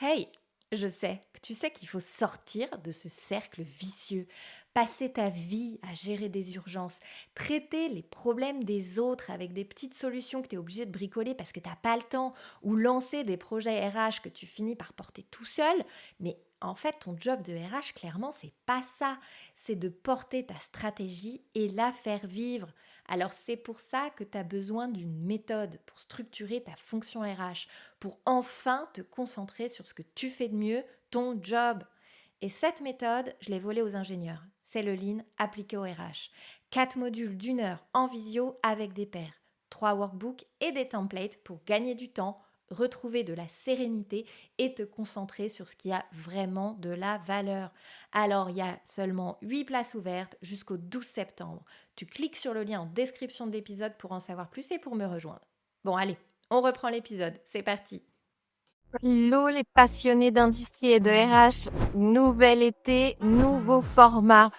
Hey, je sais que tu sais qu'il faut sortir de ce cercle vicieux, passer ta vie à gérer des urgences, traiter les problèmes des autres avec des petites solutions que tu es obligé de bricoler parce que tu n'as pas le temps, ou lancer des projets RH que tu finis par porter tout seul. Mais en fait, ton job de RH, clairement, c'est pas ça. C'est de porter ta stratégie et la faire vivre. Alors c'est pour ça que tu as besoin d'une méthode pour structurer ta fonction RH, pour enfin te concentrer sur ce que tu fais de mieux, ton job. Et cette méthode, je l'ai volée aux ingénieurs. C'est le Lean appliqué au RH. 4 modules d'une heure en visio avec des pairs. 3 workbooks et des templates pour gagner du temps, retrouver de la sérénité et te concentrer sur ce qui a vraiment de la valeur. Alors, il y a seulement 8 places ouvertes jusqu'au 12 septembre. Tu cliques sur le lien en description de l'épisode pour en savoir plus et pour me rejoindre. Bon, allez, on reprend l'épisode. C'est parti. Hello les passionnés d'industrie et de RH, nouvel été, nouveau format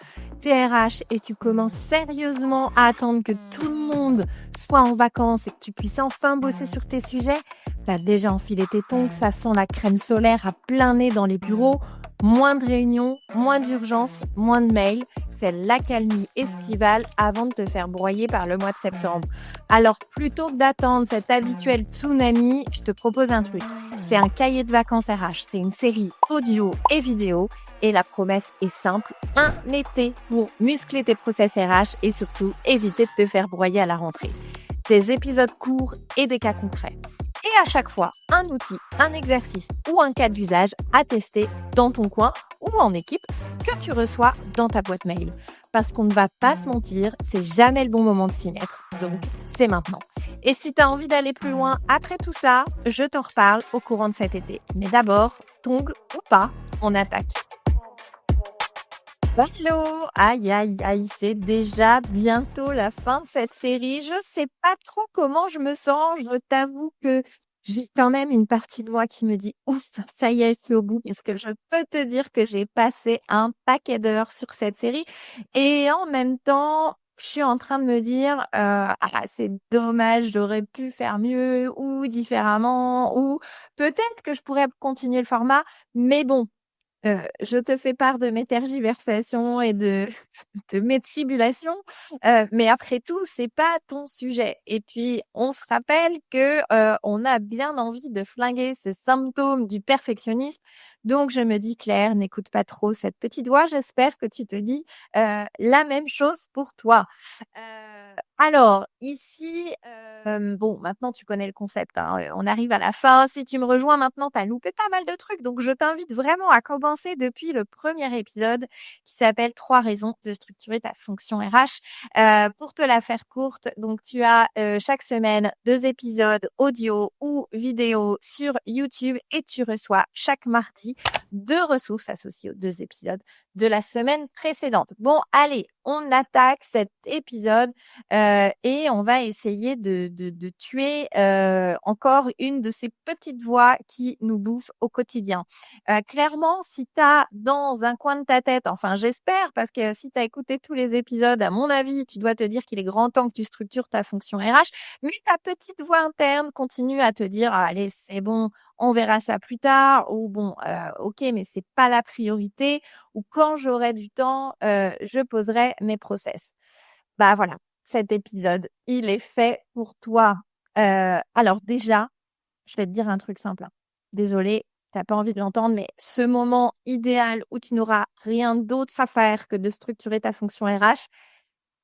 TRH et tu commences sérieusement à attendre que tout le monde soit en vacances et que tu puisses enfin bosser sur tes sujets. T'as déjà enfilé tes tongs, ça sent la crème solaire à plein nez dans les bureaux, moins de réunions, moins d'urgences, moins de mails. C'est l'accalmie estivale avant de te faire broyer par le mois de septembre. Alors plutôt que d'attendre cet habituel tsunami, je te propose un truc. C'est un cahier de vacances RH. C'est une série audio et vidéo. Et la promesse est simple. Un été pour muscler tes process RH et surtout éviter de te faire broyer à la rentrée. Des épisodes courts et des cas concrets. Et à chaque fois, un outil, un exercice ou un cas d'usage à tester dans ton coin ou en équipe que tu reçois dans ta boîte mail. Parce qu'on ne va pas se mentir, c'est jamais le bon moment de s'y mettre. Donc, c'est maintenant. Et si tu as envie d'aller plus loin après tout ça, je t'en reparle au courant de cet été. Mais d'abord, tongs ou pas, on attaque. Hello! Aïe, aïe, aïe, c'est déjà bientôt la fin de cette série. Je sais pas trop comment je me sens. Je t'avoue que j'ai quand même une partie de moi qui me dit, ouf, ça y est, c'est au bout. Parce que je peux te dire que j'ai passé un paquet d'heures sur cette série. Et en même temps, je suis en train de me dire, c'est dommage, j'aurais pu faire mieux ou différemment ou peut-être que je pourrais continuer le format. Mais bon, je te fais part de mes tergiversations et de de mes tribulations, mais après tout, c'est pas ton sujet et puis on se rappelle que, on a bien envie de flinguer ce symptôme du perfectionnisme. Donc je me dis: «Claire, n'écoute pas trop cette petite voix». J'espère que tu te dis, la même chose pour toi. Alors ici, bon, maintenant tu connais le concept, hein, on arrive à la fin. Si tu me rejoins maintenant, tu as loupé pas mal de trucs, donc je t'invite vraiment à commencer depuis le premier épisode qui s'appelle «3 raisons de structurer ta fonction RH». Pour te la faire courte, donc tu as, chaque semaine 2 épisodes audio ou vidéo sur YouTube et tu reçois chaque mardi 2 ressources associées aux 2 épisodes de la semaine précédente. Bon, allez, on attaque cet épisode et on va essayer de tuer encore une de ces petites voix qui nous bouffent au quotidien. Clairement, si tu as dans un coin de ta tête, enfin j'espère, parce que si tu as écouté tous les épisodes, à mon avis, tu dois te dire qu'il est grand temps que tu structures ta fonction RH, mais ta petite voix interne continue à te dire: «Ah, allez, c'est bon, on verra ça plus tard» ou bon, OK, mais c'est pas la priorité ou quand j'aurai du temps, je poserai mes process. Bah voilà, cet épisode, il est fait pour toi. Alors déjà, je vais te dire un truc simple, hein. Désolée, tu pas envie de l'entendre, mais ce moment idéal où tu n'auras rien d'autre à faire que de structurer ta fonction RH,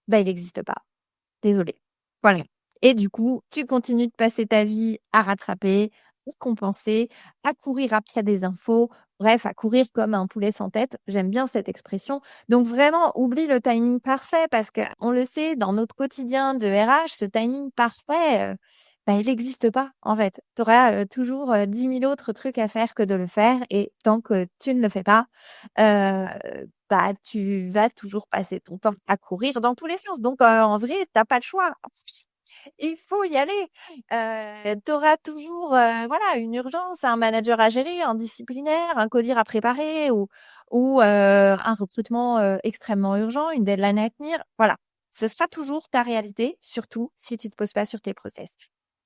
bah, il n'existe pas. Désolée. Voilà. Et du coup, tu continues de passer ta vie à rattraper, à compenser, à courir après des infos, bref, à courir comme un poulet sans tête. J'aime bien cette expression. Donc vraiment, oublie le timing parfait parce que on le sait, dans notre quotidien de RH, ce timing parfait, bah, il n'existe pas en fait. Tu auras toujours 10 000 autres trucs à faire que de le faire et tant que tu ne le fais pas, heu, bah, tu vas toujours passer ton temps à courir dans tous les sens. Donc en vrai, tu pas le choix. Il faut y aller. Tu auras toujours, voilà, une urgence, un manager à gérer, un disciplinaire, un codir à préparer ou un recrutement, extrêmement urgent, une deadline à tenir. Voilà, ce sera toujours ta réalité, surtout si tu te poses pas sur tes process.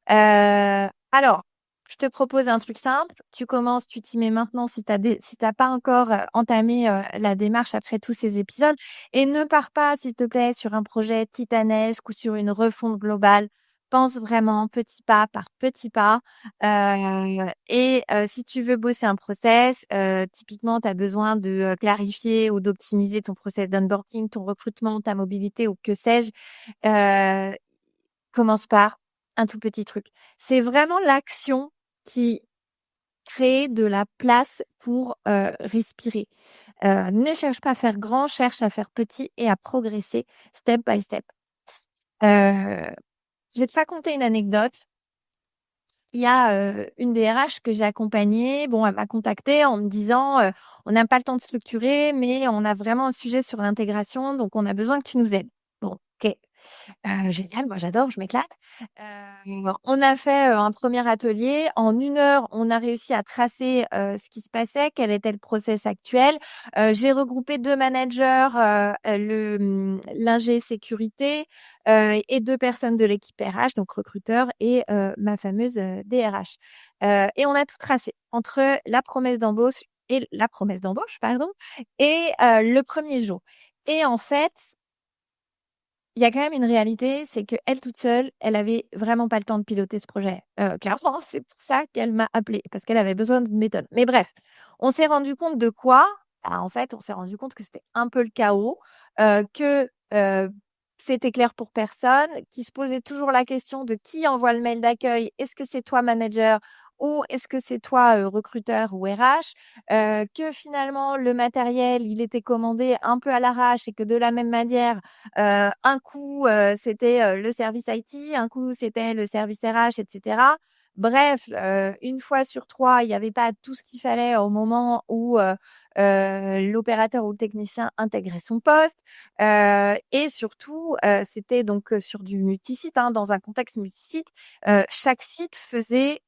Alors Je te propose un truc simple. Tu commences, tu t'y mets maintenant si t'as pas encore entamé la démarche après tous ces épisodes. Et ne pars pas, s'il te plaît, sur un projet titanesque ou sur une refonte globale. Pense vraiment petit pas par petit pas. Si tu veux bosser un process, typiquement, tu as besoin de clarifier ou d'optimiser ton process d'onboarding, ton recrutement, ta mobilité ou que sais-je. Euh, Commence par un tout petit truc. C'est vraiment l'action qui crée de la place pour respirer. Ne cherche pas à faire grand, cherche à faire petit et à progresser step by step. Euh, je vais te raconter une anecdote. Il y a une DRH que j'ai accompagnée. Bon, elle m'a contactée en me disant on n'a pas le temps de structurer, mais on a vraiment un sujet sur l'intégration, donc on a besoin que tu nous aides. Bon, ok. Génial, moi j'adore, je m'éclate. On a fait un premier atelier. En 1 heure, on a réussi à tracer ce qui se passait, quel était le process actuel. J'ai regroupé 2 managers, l'ingé sécurité et 2 personnes de l'équipe RH, donc recruteur et ma fameuse DRH. Et on a tout tracé entre la promesse d'embauche, pardon, et le premier jour. Et en fait, il y a quand même une réalité, c'est qu'elle toute seule, elle avait vraiment pas le temps de piloter ce projet. Clairement, c'est pour ça qu'elle m'a appelée, parce qu'elle avait besoin d'une méthode. Mais bref, on s'est rendu compte de quoi? En fait, on s'est rendu compte que c'était un peu le chaos, que c'était clair pour personne, qui se posait toujours la question de qui envoie le mail d'accueil. Est-ce que c'est toi, manager, ou est-ce que c'est toi, recruteur ou RH? Que finalement, le matériel, il était commandé un peu à l'arrache et que de la même manière, un coup, c'était le service IT, un coup, c'était le service RH, etc. Bref, 1 fois sur 3, il n'y avait pas tout ce qu'il fallait au moment où l'opérateur ou le technicien intégrait son poste. Et surtout, c'était donc sur du multisite, hein, dans un contexte multisite. Chaque site faisait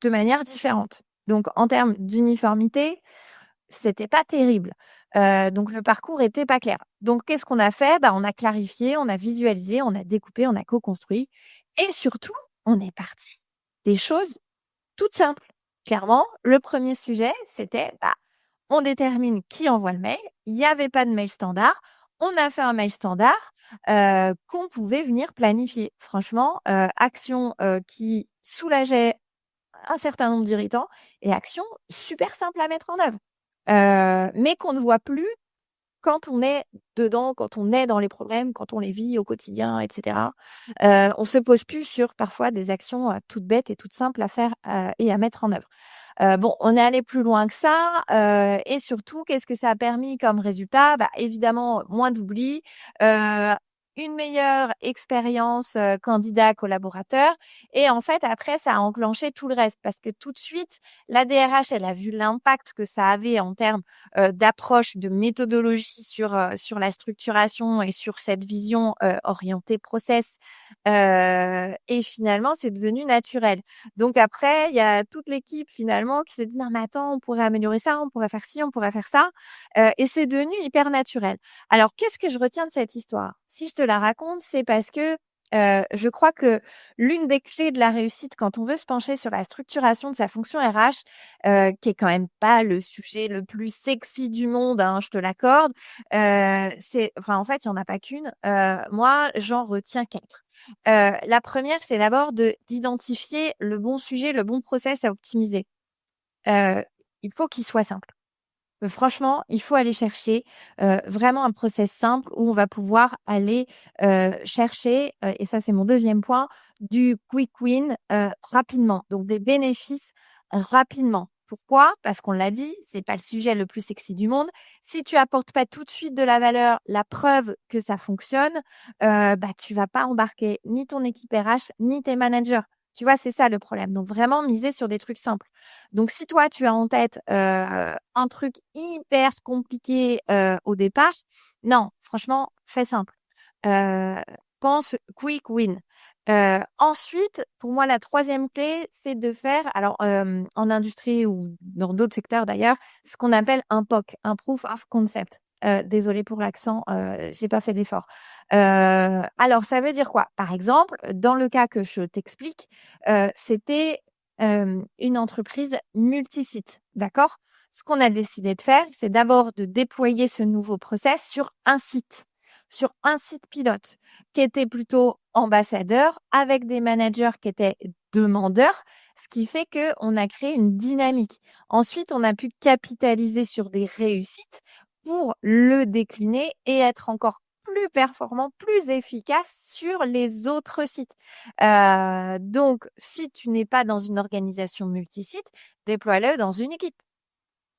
de manière différente. Donc, en termes d'uniformité, c'était pas terrible. Donc le parcours était pas clair. Donc qu'est-ce qu'on a fait? On a clarifié, on a visualisé, on a découpé, on a co-construit et surtout, on est parti des choses toutes simples. Clairement, le premier sujet, c'était, on détermine qui envoie le mail. Il n'y avait pas de mail standard. On a fait un mail standard qu'on pouvait venir planifier. Franchement, action qui soulageait un certain nombre d'irritants et action super simple à mettre en œuvre. Mais qu'on ne voit plus quand on est dedans, quand on est dans les problèmes, quand on les vit au quotidien, etc. On se pose plus sur parfois des actions toutes bêtes et toutes simples à faire et à mettre en œuvre. Bon, on est allé plus loin que ça et surtout, qu'est-ce que ça a permis comme résultat? Évidemment, moins d'oubli, une meilleure expérience candidat collaborateur et en fait après ça a enclenché tout le reste parce que tout de suite la DRH elle a vu l'impact que ça avait en termes d'approche, de méthodologie sur la structuration et sur cette vision orientée process et finalement c'est devenu naturel. Donc après il y a toute l'équipe finalement qui s'est dit non mais attends on pourrait améliorer ça, on pourrait faire ci, on pourrait faire ça et c'est devenu hyper naturel. Alors, qu'est-ce que je retiens de cette histoire? Si je te la raconte, c'est parce que je crois que l'une des clés de la réussite quand on veut se pencher sur la structuration de sa fonction RH, qui est quand même pas le sujet le plus sexy du monde, hein, je te l'accorde, en fait, il y en a pas qu'une. Moi, j'en retiens 4. La première, c'est d'abord d'identifier le bon sujet, le bon process à optimiser. Il faut qu'il soit simple. Franchement, il faut aller chercher vraiment un process simple où on va pouvoir aller chercher, et ça c'est mon deuxième point, du quick win rapidement, donc des bénéfices rapidement. Pourquoi? Parce qu'on l'a dit, c'est pas le sujet le plus sexy du monde. Si tu apportes pas tout de suite de la valeur, la preuve que ça fonctionne, tu vas pas embarquer ni ton équipe RH, ni tes managers. Tu vois, c'est ça le problème. Donc vraiment miser sur des trucs simples. Donc si toi tu as en tête un truc hyper compliqué au départ, non, franchement, fais simple. Heu, Pense quick win. Ensuite, pour moi, la troisième clé, c'est de faire alors, en industrie ou dans d'autres secteurs d'ailleurs, ce qu'on appelle un POC, un proof of concept. Désolée pour l'accent, j'ai pas fait d'effort. Alors ça veut dire quoi? Par exemple, dans le cas que je t'explique, c'était une entreprise multisite, d'accord? Ce qu'on a décidé de faire, c'est d'abord de déployer ce nouveau process sur un site pilote qui était plutôt ambassadeur avec des managers qui étaient demandeurs, ce qui fait que on a créé une dynamique. Ensuite, on a pu capitaliser sur des réussites pour le décliner et être encore plus performant, plus efficace sur les autres sites. Donc, si tu n'es pas dans une organisation multisite, déploie-le dans une équipe.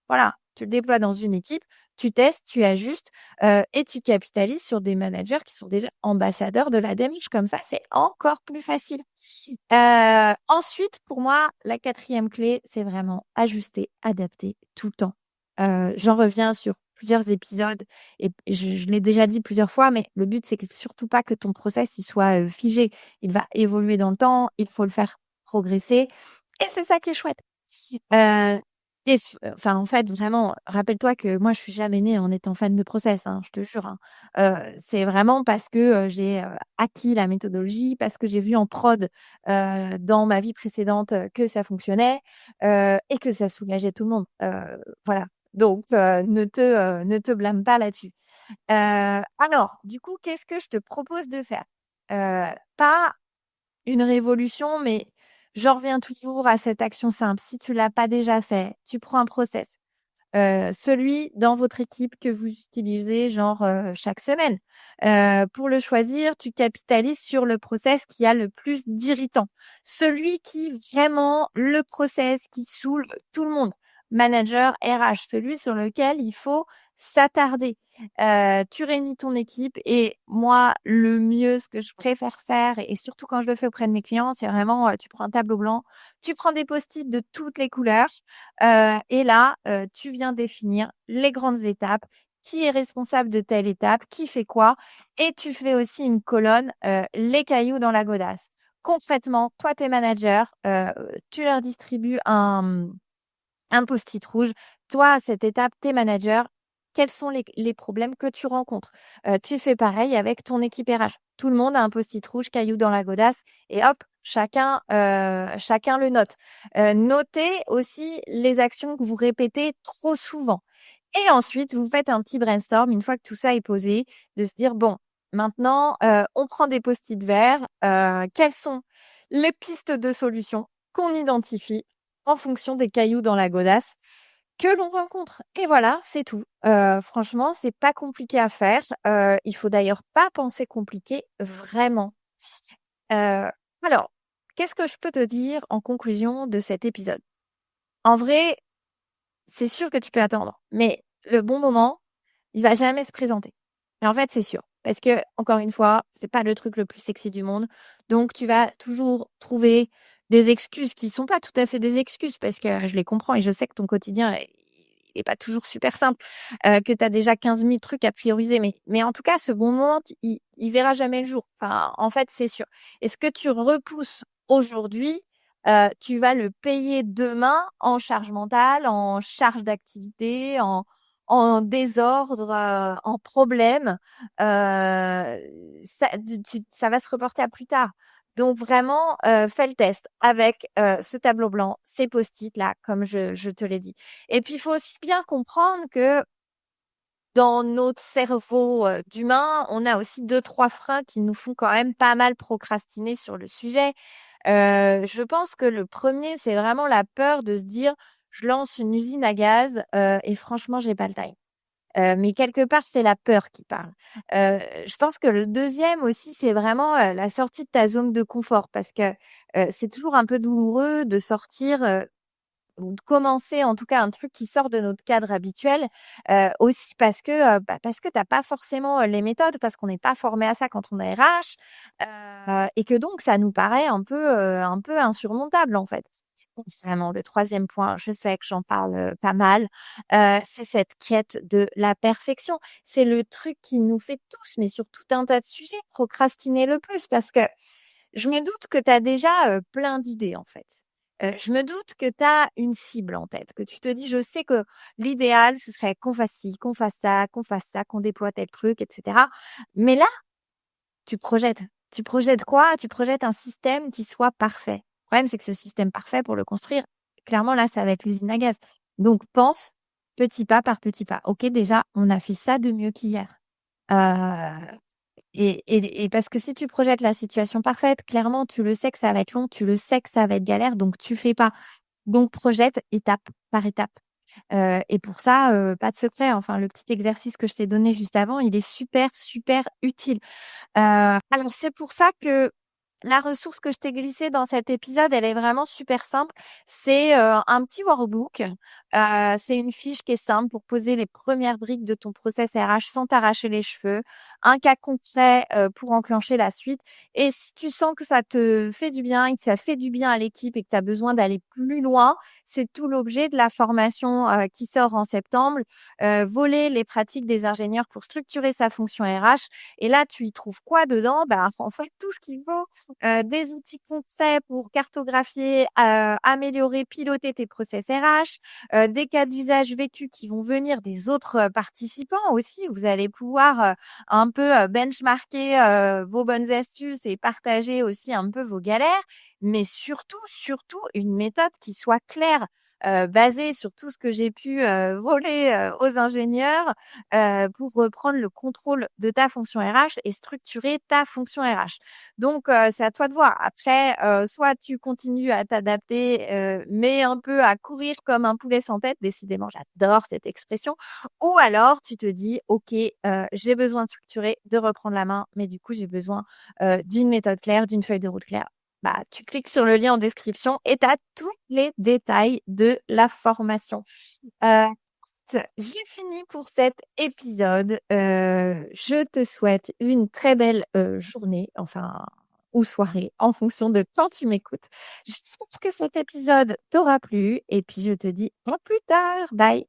Voilà, tu le déploies dans une équipe, tu testes, tu ajustes et tu capitalises sur des managers qui sont déjà ambassadeurs de la démarche. Comme ça, c'est encore plus facile. Ensuite, pour moi, la quatrième clé, c'est vraiment ajuster, adapter tout le temps. J'en reviens sur plusieurs épisodes et je l'ai déjà dit plusieurs fois, mais le but, c'est que surtout pas que ton process il soit figé. Il va évoluer dans le temps, il faut le faire progresser et c'est ça qui est chouette. Euh, enfin, en fait, vraiment, rappelle-toi que moi, je suis jamais née en étant fan de process, hein, je te jure, hein. C'est vraiment parce que, j'ai, acquis la méthodologie, parce que j'ai vu en prod, dans ma vie précédente, que ça fonctionnait, et que ça soulageait tout le monde. Voilà. Donc, ne te blâme pas là-dessus. Alors, du coup, qu'est-ce que je te propose de faire? Pas une révolution, mais j'en reviens toujours à cette action simple. Si tu l'as pas déjà fait, tu prends un process, celui dans votre équipe que vous utilisez genre, chaque semaine. Pour le choisir, tu capitalises sur le process qui a le plus d'irritants. Celui qui vraiment le process qui saoule tout le monde. Manager, RH, celui sur lequel il faut s'attarder. Tu réunis ton équipe et moi, le mieux, ce que je préfère faire et surtout quand je le fais auprès de mes clients, c'est vraiment, tu prends un tableau blanc, tu prends des post-it de toutes les couleurs, et là, tu viens définir les grandes étapes, qui est responsable de telle étape, qui fait quoi et tu fais aussi une colonne, les cailloux dans la godasse. Concrètement, toi, tu es manager, tu leur distribues un post-it rouge. Toi, à cette étape, tu es manager. Quels sont les problèmes que tu rencontres? Tu fais pareil avec ton équipe RH. Tout le monde a un post-it rouge, caillou dans la godasse et hop, chacun le note. Notez aussi les actions que vous répétez trop souvent. Et ensuite, vous faites un petit brainstorm une fois que tout ça est posé, de se dire: «Bon, maintenant, on prend des post-it verts, quelles sont les pistes de solutions qu'on identifie en fonction des cailloux dans la godasse que l'on rencontre?» Et voilà, c'est tout. Franchement, c'est pas compliqué à faire. Il faut d'ailleurs pas penser compliqué, vraiment. Heu, alors, qu'est-ce que je peux te dire en conclusion de cet épisode? En vrai, c'est sûr que tu peux attendre, mais le bon moment, il va jamais se présenter. Et en fait, c'est sûr. Parce que, encore une fois, c'est pas le truc le plus sexy du monde. Donc, tu vas toujours trouver des excuses qui sont pas tout à fait des excuses parce que je les comprends et je sais que ton quotidien est pas toujours super simple, que tu as déjà 15 000 trucs à prioriser. Mais en tout cas, ce bon moment, il verra jamais le jour. Enfin, en fait, c'est sûr. Et ce que tu repousses aujourd'hui, tu vas le payer demain en charge mentale, en charge d'activité, en désordre, en problème, ça va se reporter à plus tard. Donc vraiment, fais le test avec, ce tableau blanc, ces post-it là, comme je te l'ai dit. Et puis il faut aussi bien comprendre que dans notre cerveau, d'humain, on a aussi deux trois freins qui nous font quand même pas mal procrastiner sur le sujet. Je pense que le premier, c'est vraiment la peur de se dire: «Je lance une usine à gaz, et franchement, j'ai pas le time». Mais quelque part, c'est la peur qui parle. Je pense que le deuxième aussi, c'est vraiment, la sortie de ta zone de confort parce que, c'est toujours un peu douloureux de sortir, ou de commencer en tout cas un truc qui sort de notre cadre habituel, aussi parce que tu as pas forcément, les méthodes, parce qu'on n'est pas formé à ça quand on est RH, et que donc ça nous paraît un peu insurmontable, en fait. Vraiment, le troisième point, je sais que j'en parle, pas mal, c'est cette quête de la perfection. C'est le truc qui nous fait tous, mais sur tout un tas de sujets, procrastiner le plus parce que je me doute que tu as déjà, plein d'idées, en fait. Je me doute que tu as une cible en tête, que tu te dis: «Je sais que l'idéal, ce serait qu'on fasse ci, qu'on fasse ça, qu'on déploie tel truc et cetera». Mais là, tu projettes. Tu projettes quoi? Tu projettes un système qui soit parfait. problème, c'est que ce système parfait pour le construire, clairement, là, ça va être l'usine à gaz. Donc, pense petit pas par petit pas. OK, déjà, on a fait ça de mieux qu'hier. Heu et parce que si tu projettes la situation parfaite, clairement, tu le sais que ça va être long, tu le sais que ça va être galère, donc tu fais pas. Donc projette étape par étape. Et pour ça, pas de secret, enfin, le petit exercice que je t'ai donné juste avant, il est super, super utile. Alors c'est pour ça que la ressource que je t'ai glissée dans cet épisode, elle est vraiment super simple. C'est, un petit workbook. C'est une fiche qui est simple pour poser les premières briques de ton process RH sans t'arracher les cheveux. Un cas concret, pour enclencher la suite et si tu sens que ça te fait du bien et que ça fait du bien à l'équipe et que tu as besoin d'aller plus loin, c'est tout l'objet de la formation, qui sort en septembre. Voler les pratiques des ingénieurs pour structurer sa fonction RH et là, tu y trouves quoi dedans? Bah, en fait, tout ce qu'il faut, des outils concrets pour cartographier, améliorer, piloter tes process RH, des cas d'usage vécus qui vont venir des autres, participants aussi. Vous allez pouvoir, un peu, benchmarker, vos bonnes astuces et partager aussi un peu vos galères. Mais surtout, surtout une méthode qui soit claire, basée sur tout ce que j'ai pu, voler, aux ingénieurs, pour reprendre le contrôle de ta fonction RH et structurer ta fonction RH. Donc, c'est à toi de voir. Après, soit tu continues à t'adapter, mais un peu à courir comme un poulet sans tête. Décidément, j'adore cette expression. Ou alors tu te dis: «OK, j'ai besoin de structurer, de reprendre la main, mais du coup, j'ai besoin, d'une méthode claire, d'une feuille de route claire». Bah, tu cliques sur le lien en description et tu as tous les détails de la formation. Heu J'ai fini pour cet épisode. Je te souhaite une très belle, journée, enfin ou soirée en fonction de quand tu m'écoutes. J'espère que cet épisode t'aura plu et puis je te dis à plus tard. Bye.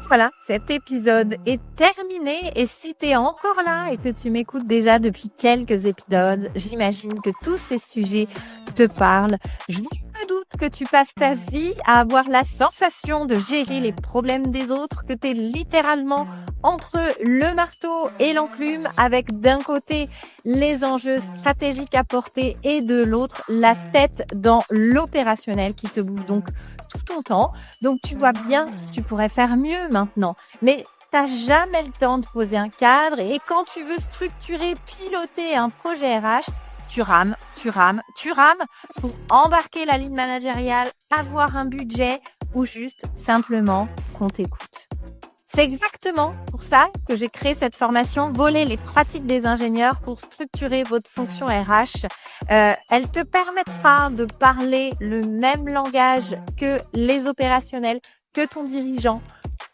Voilà, cet épisode est terminé et si tu es encore là et que tu m'écoutes déjà depuis quelques épisodes, j'imagine que tous ces sujets te parlent. Je me doute que tu passes ta vie à avoir la sensation de gérer les problèmes des autres, que tu es littéralement entre le marteau et l'enclume avec d'un côté les enjeux stratégiques à porter et de l'autre la tête dans l'opérationnel qui te bouffe donc tout ton temps. Donc tu vois bien, tu pourrais faire mieux maintenant. Mais t'as jamais le temps de poser un cadre et quand tu veux structurer, piloter un projet RH, tu rames, tu rames, tu rames pour embarquer la ligne managériale, avoir un budget ou juste simplement qu'on t'écoute. C'est exactement pour ça que j'ai créé cette formation Voler les pratiques des ingénieurs pour structurer votre fonction RH. Elle te permettra de parler le même langage que les opérationnels, que ton dirigeant,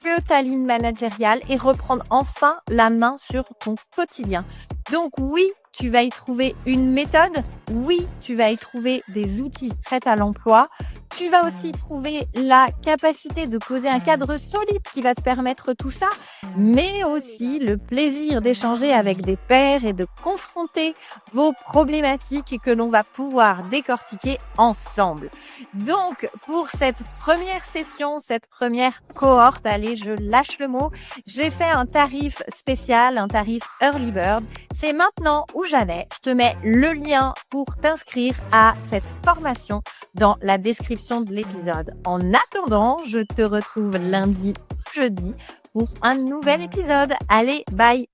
que ta ligne managériale et reprendre enfin la main sur ton quotidien. Donc oui, tu vas y trouver une méthode. Oui, tu vas y trouver des outils prêts à l'emploi. Tu vas aussi trouver la capacité de poser un cadre solide qui va te permettre tout ça, mais aussi le plaisir d'échanger avec des pairs et de confronter vos problématiques et que l'on va pouvoir décortiquer ensemble. Donc, pour cette première session, cette première cohorte, allez, je lâche le mot, j'ai fait un tarif spécial, un tarif Early Bird. C'est maintenant ou jamais. Je te mets le lien pour t'inscrire à cette formation dans la description de l'épisode. En attendant, je te retrouve lundi, jeudi pour un nouvel épisode. Allez, bye!